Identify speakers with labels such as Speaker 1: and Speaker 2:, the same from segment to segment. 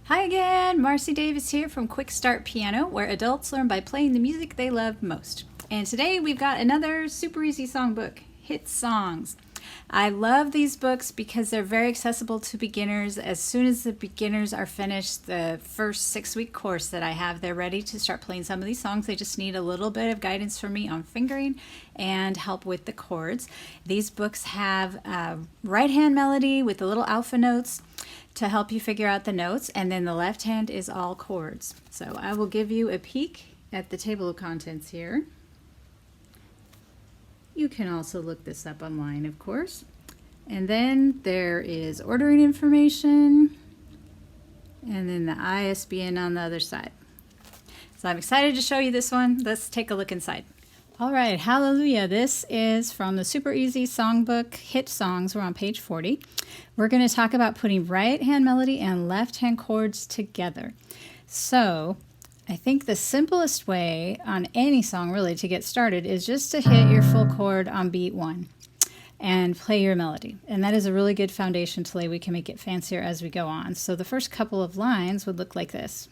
Speaker 1: Hi again, Marcy Davis here from Quick Start Piano, where adults learn by playing the music they love most. And today we've got another super easy songbook, Hit Songs. I love these books because they're very accessible to beginners. As soon as the beginners are finished the first 6-week course that I have, they're ready to start playing some of these songs. They just need a little bit of guidance from me on fingering and help with the chords. These books have right hand melody with the little alpha notes to help you figure out the notes, and then the left hand is all chords. So I will give you a peek at the table of contents here. You can also look this up online, of course. And then there is ordering information, and then the ISBN on the other side. So I'm excited to show you this one. Let's take a look inside. All right, hallelujah. This is from the Super Easy Songbook, Hit Songs. We're on page 40. We're going to talk about putting right hand melody and left hand chords together. So I think the simplest way on any song really to get started is just to hit your full chord on beat 1 and play your melody. And that is a really good foundation to lay. We can make it fancier as we go on. So the first couple of lines would look like this.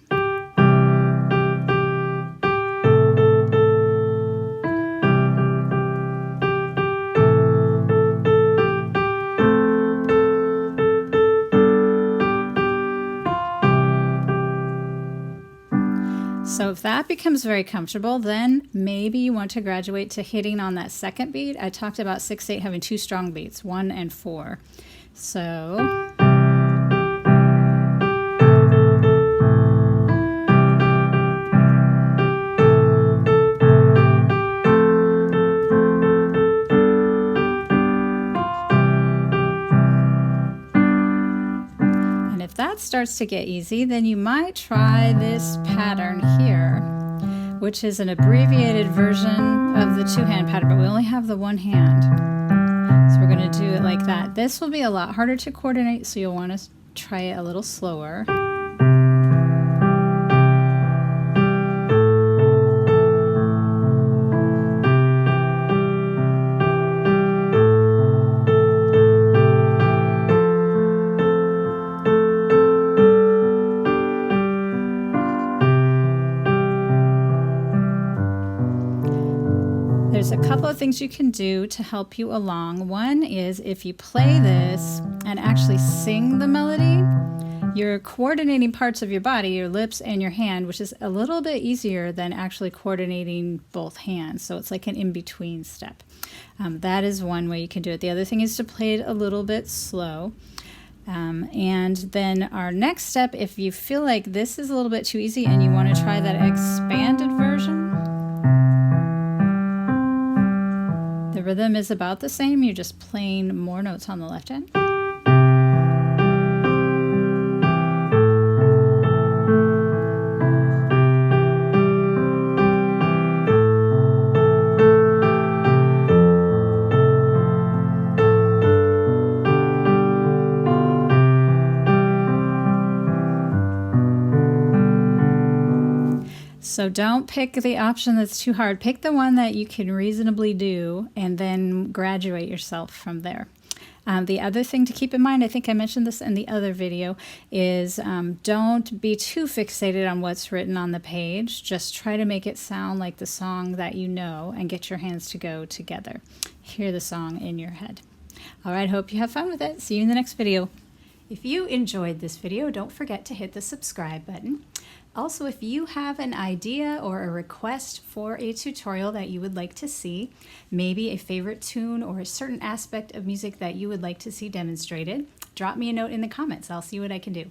Speaker 1: So if that becomes very comfortable, then maybe you want to graduate to hitting on that second beat. I talked about 6/8 having 2 strong beats, 1 and 4. So if that starts to get easy, then you might try this pattern here, which is an abbreviated version of the 2-hand pattern, but we only have the 1 hand. So we're going to do it like that. This will be a lot harder to coordinate, so you'll want to try it a little slower. There's a couple of things you can do to help you along. One is if you play this and actually sing the melody, you're coordinating parts of your body, your lips and your hand, which is a little bit easier than actually coordinating both hands. So it's like an in-between step. That is one way you can do it. The other thing is to play it a little bit slow. And then our next step, if you feel like this is a little bit too easy and you want to try that expanded version, the rhythm is about the same, you're just playing more notes on the left hand. So don't pick the option that's too hard. Pick the one that you can reasonably do and then graduate yourself from there. The other thing to keep in mind, I think I mentioned this in the other video, is don't be too fixated on what's written on the page. Just try to make it sound like the song that you know and get your hands to go together. Hear the song in your head. All right, hope you have fun with it. See you in the next video. If you enjoyed this video, don't forget to hit the subscribe button. Also, if you have an idea or a request for a tutorial that you would like to see, maybe a favorite tune or a certain aspect of music that you would like to see demonstrated, drop me a note in the comments. I'll see what I can do.